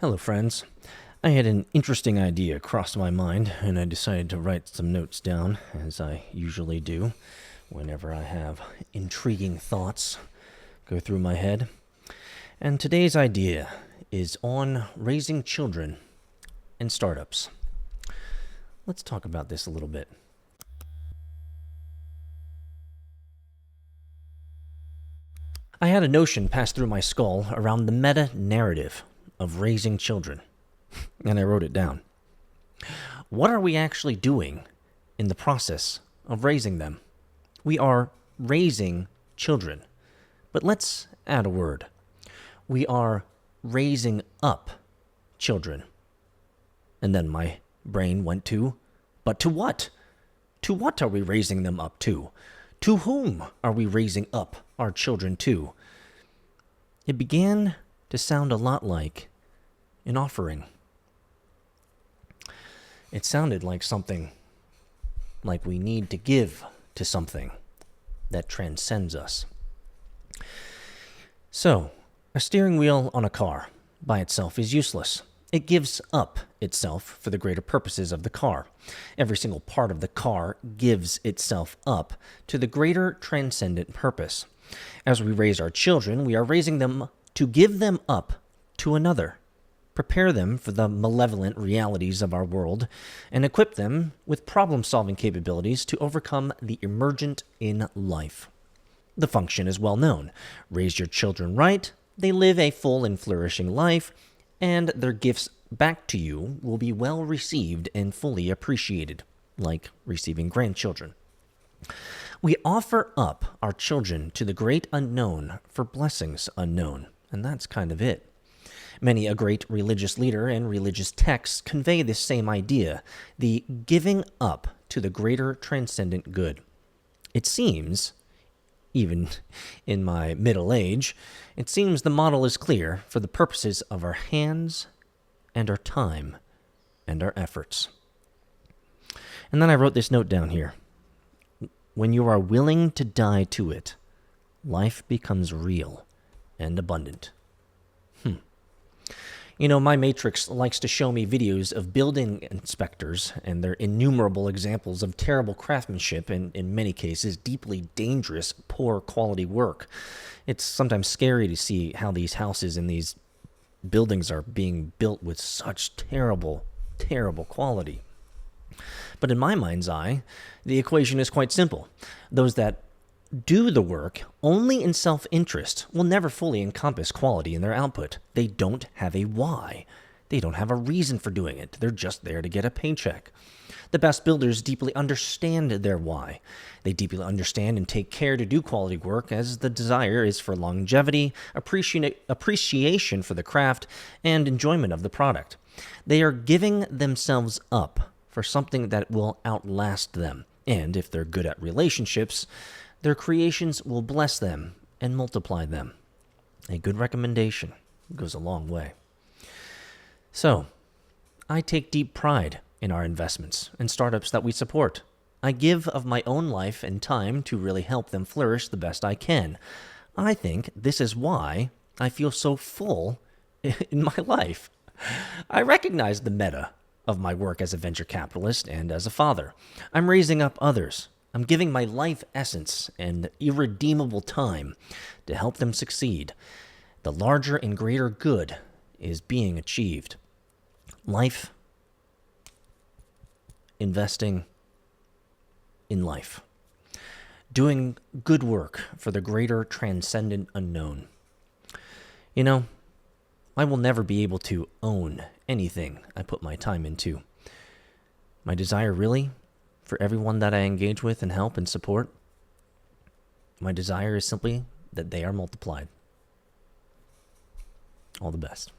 Hello, friends. I had an interesting idea cross my mind, and I decided to write some notes down, as I usually do whenever I have intriguing thoughts go through my head. And today's idea is on raising children and startups. Let's talk about this a little bit. I had a notion pass through my skull around the meta-narrative of raising children, and I wrote it down. What are we actually doing in the process of raising them? We are raising children, but let's add a word. We are raising up children. And then my brain went to, but to what? To what are we raising them up to? To whom are we raising up our children to? It began to sound a lot like an offering. It sounded like something like we need to give to something that transcends us. So, a steering wheel on a car by itself is useless. It gives up itself for the greater purposes of the car. Every single part of the car gives itself up to the greater transcendent purpose. As we raise our children, we are raising them to give them up to another, prepare them for the malevolent realities of our world, and equip them with problem-solving capabilities to overcome the emergent in life. The function is well known. Raise your children right, they live a full and flourishing life, and their gifts back to you will be well received and fully appreciated, like receiving grandchildren. We offer up our children to the great unknown for blessings unknown, and that's kind of it. Many a great religious leader and religious texts convey this same idea, the giving up to the greater transcendent good. It seems, even in my middle age, it seems the model is clear for the purposes of our hands and our time and our efforts. And then I wrote this note down here. When you are willing to die to it, life becomes real and abundant. You know, my matrix likes to show me videos of building inspectors and their innumerable examples of terrible craftsmanship and, in many cases, deeply dangerous, poor quality work. It's sometimes scary to see how these houses and these buildings are being built with such terrible, terrible quality. But in my mind's eye, the equation is quite simple. Those that do the work only in self-interest will never fully encompass quality in their output. They don't have a why. They don't have a reason for doing it. They're just there to get a paycheck. The best builders deeply understand their why. They deeply understand and take care to do quality work, as the desire is for longevity, appreciation for the craft, and enjoyment of the product. They are giving themselves up for something that will outlast them. And if they're good at relationships, their creations will bless them and multiply them. A good recommendation goes a long way. So, I take deep pride in our investments and startups that we support. I give of my own life and time to really help them flourish the best I can. I think this is why I feel so full in my life. I recognize the meta of my work as a venture capitalist and as a father. I'm raising up others. I'm giving my life essence and irredeemable time to help them succeed. The larger and greater good is being achieved. Life, investing in life. Doing good work for the greater transcendent unknown. You know, I will never be able to own anything I put my time into. My desire really, for everyone that I engage with and help and support, my desire is simply that they are multiplied. All the best.